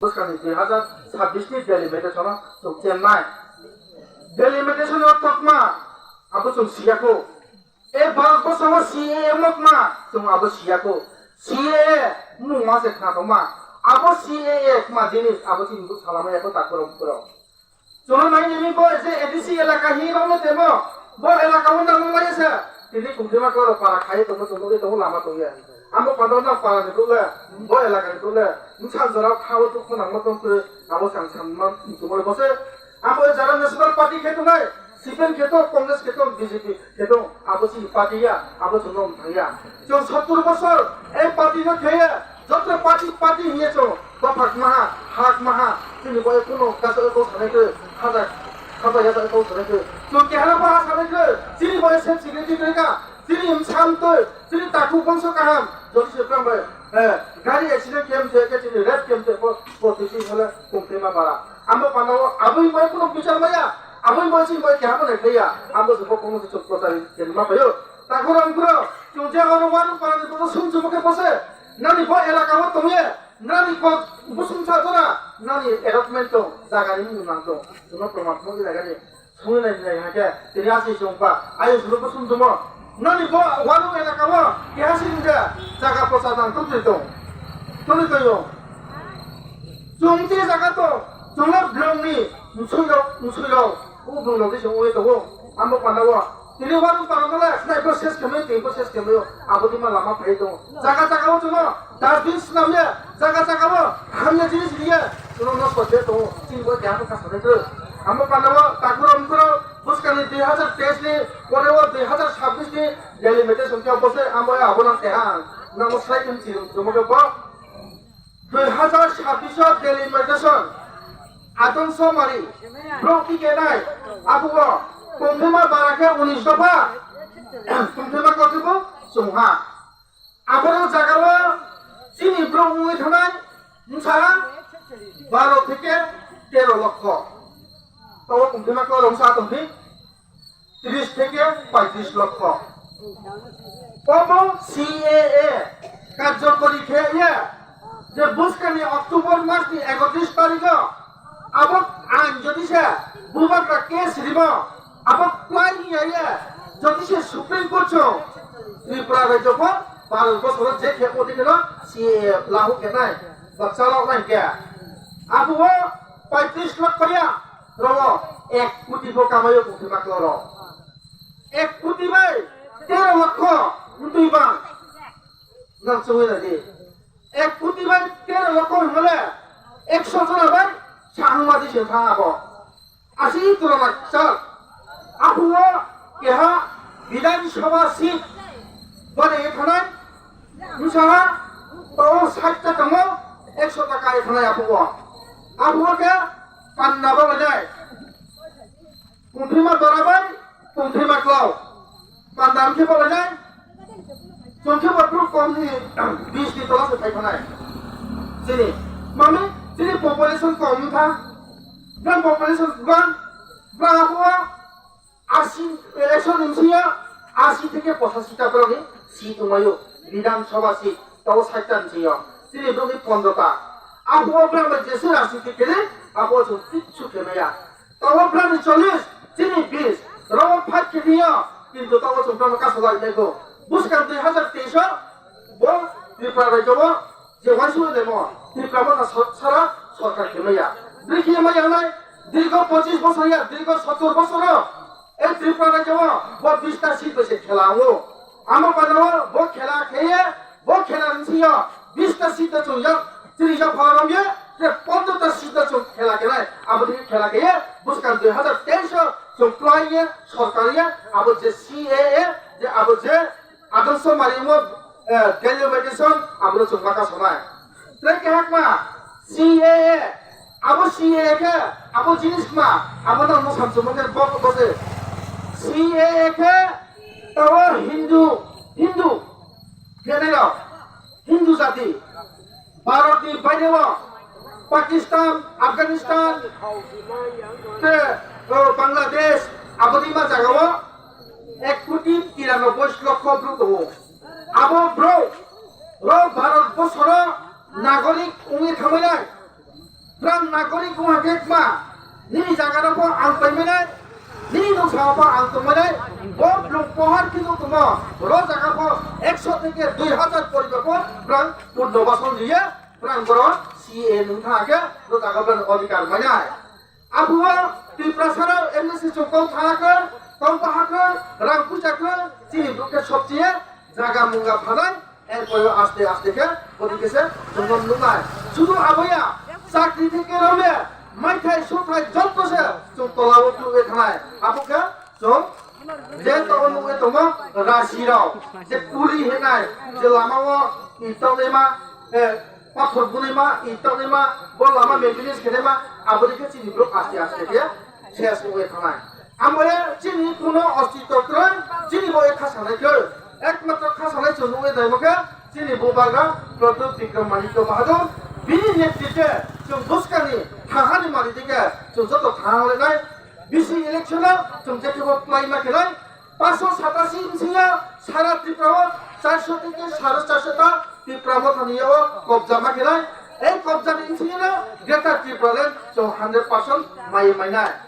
বুঝকানি 2026 ni delimitation so Chennai delimitation tokma abo so siako e bangko sama CAA mokma so abo siako CAA mu mase khatoma abo CAA ma jinis abo tin bu salama eko takorom koro sono nai nimi bo je ADC elaka hi romo temo bo elaka wona ngai se tini kumtima koro para khai to to to lama to ya amo padona para de tule bo elaka de tule muchal jora khawo to khona mo to abo sang samma tumole bose amo jara national party kheto nai CPM kheto congress kheto BJP kheto abo si party ya abo jonom thaya jo 70 বছর এই party no kheye যত party নিয়ে চো দফাক মাহা হাক মাহা তিনি বয় কোনো কাছে তো সানেকে খাজা খাজা তো সানেকে তো কেহারা পাহা সানেকে তিনি বয় সেফ সিকিউরিটি রেকা তিনি ইমসান্ত তিনি তাকু বংশ কাহাম যদি সে প্রাম গাড়ি অ্যাক্সিডেন্ট কেম থেকে তিনি রেপ কেম থেকে প্রতিটি হলে কমপ্লেমা বাড়া আমো পানাও আবই বয় কোনো বিচার মায়া আবই বয় সিং বয় কেহারা নাই খাইয়া আমো সব কোনো কিছু প্রচারি কেমা পায়ো তাকু রংপুর চুজে হরওয়ান পানা তো শুনছুমকে বসে nani bo elaka mo tumye nani ko busum sa tora nani allotment to jaga ni nang to suno promat mo jaga ni sunu nai ha ke tirasi jompa ayo suno busum tumo nani bo wanu elaka mo kehasi nja jaga prosadan to to yo jomti jaga to jomla blongni musulo u blonglo de jomwe to ambo panawa তিনি ওয়ারু পারমলা নাই process কেমে তে process কেমে আবদি মা লামা ফাইদো জায়গা জায়গাও তুমি dustbin নামে জায়গা জায়গাও হামনে জিনিস দিয়ে তুমি ন করতে তো তিন বই জ্ঞান কা সরে আম পানাও তাকুরম করো বুসকানি 2023 নি পরেও 2026 নি ডেলিমিটেশন কে বসে আম আবনা তেহা নমস্কার তুমি তোমাকে ব 2026 ডেলিমিটেশন আদমস মারি ব্রোকি কে নাই আবুও Kumthima barake 19 দফা kumthima কতব সংহা আবরো জাগালো চিনি ব্রহ্মই থানায় মুসারা 12 থেকে 13 লক্ষ তবে kumthima কো রংসা তুমি 30 থেকে 35 লক্ষ কব CAA কার্যকরী খেয়ে যে বুসকানি অক্টোবর মাস 31 তারিখ আবক আইন যদি সে বুবাকরা কেস দিব আবার প্লাই নিয়ে যদি সে সুপ্রিম কোর্ট ত্রিপুরা রাজ্য 12 বছর যে খেপো দিল সি লাহু কেনাই বাচ্চালাও নাই কে আবু 35 লাখ করিয়া রব 1 কোটি কামাইও কোটি মাকল 1 কোটি বাই 13 লক্ষ দুই বাং নাম চুই না দি 1 কোটি বাই 13 লক্ষ হলে 100 জন বাই সাংবাদিক সে থাকাবো 80 তুলনা স্যার আবুও কেহা বিধানসভা সিট বলে এখানে মুসাহা তো 60টা দङ 100 টাকা এখানে আবুওকে পান্না বলে যায় কুমথিমা দরাবাই কুমথিমা ক্লাও পান্দামকে বলে যায় সংখ্যা মাত্র কম নি 20 নি তলা সে পাইখানায় যিনি মানে যিনি পপুলেশন কম থা গ্রাম পপুলেশন গ্রাম আবুও 80 ইলেকশন ইনসিয়া 80 থেকে 85টা করে সিট উমায়ো বিধানসভা সিট তাও 60টা ইনসিয়া তিনি ব্রমি 15টা আবুও ব্রাহ্মণ যেসে 80 থেকে আবুও কিছু কেমেয়া তাও ব্রাহ্মণ 40 তিনি 20 রব ফাট কেনিয়া কিন্তু তাও ব্রাহ্মণ কাছে লাগলেগো বুসকান 2023 বল ত্রিপুরা রাজ্য যে ওয়াসু দেমো ত্রিপুরা সারা সরকার কেমেয়া দেখি মাইয়া নাই দীর্ঘ 25 বছর দীর্ঘ 70 বছর এই ত্রিপুরা রাজ্য ব 20টা সিট বসে খেলাও আমার বানাও ব খেলা খেয়ে ব খেলা নিয়া 20টা সিট চুইয়া 30 ফরমে যে 15টা সিট চুই খেলা খেলায় আবদি খেলা খেয়ে বুসকান 2023 চুক্লাইয়ে সরকারিয়ে আব যে CAA যে আব যে আদর্শ মারিমো ডেলিমিটেশন আমরা চুমাকা সময় তাই কে হাকমা CAA আব CAA কে আব জিনিস মা আব না মুসামসুমকে বসে CAA के तब हिंदू हिंदू जाति भारत की बाहर पाकिस्तान अफगानिस्तान बांग्लादेश आबदी मा जगह 1 कोटी 93 लक्ष ब्रुत हो अब ब्रो भारत बसर नागरिक उंगे थामाय Prang nagori kuma kekma. Nini jagara po ang paimene. Nini nung sawa po ang tumene. Bom lung pohar kinu tumo. Ro jaga po 100 থেকে 2000 পরিবার po prang purnobason দিয়ে prang boro CA nung thake ro jaga po অধিকার মানায়। আবুয়া ত্রিপ্রাসারা MSc চৌকো থাকে কম পাহাকে রাং পুজাকে চিনি বুকে সবচেয়ে জায়গা মুঙ্গা ফানায় এরপরে আস্তে আস্তে কে ওদিকে সে জঙ্গল লুকায় শুধু আবুয়া চাকরি থেকে রবে মাইথাই সুথাই যত সে চুতলা উঠবে থানায় আবুকে জং যে তখন নুয়ে তোমা রাশিরাও যে কুলি হেনায় যে লামাও ইতলেমা পাথর বুনেমা ইতলেমা বল লামা মেবিলিস খেলেমা আবুদিকে চিনি ব্লক আস্তে আস্তে কে শেষ হয়ে থানায় আমরা চিনি কোনো অস্তিত্ব করে চিনি বয়ে খাসানাই করে একমাত্র খাসানাই চন্দ্রে দেবকে চিনি বোবাগা প্রদীপ বিক্রম মানিক্য বাহাদুর বিনি নেতৃত্বে जों बुसकानि थाहानि मारि दिगे जों जत थाहाले बिसि इलेक्शना जों जेखौ प्लाइ माखेलाय 587 इनसिया सारा त्रिपुरा 400 থেকে 450 টা त्रिपुरा थानियो कब्जा माखेलाय এই কবজাनि इनसिया ग्रेटर त्रिपुरा जों 100% माइ माइनाय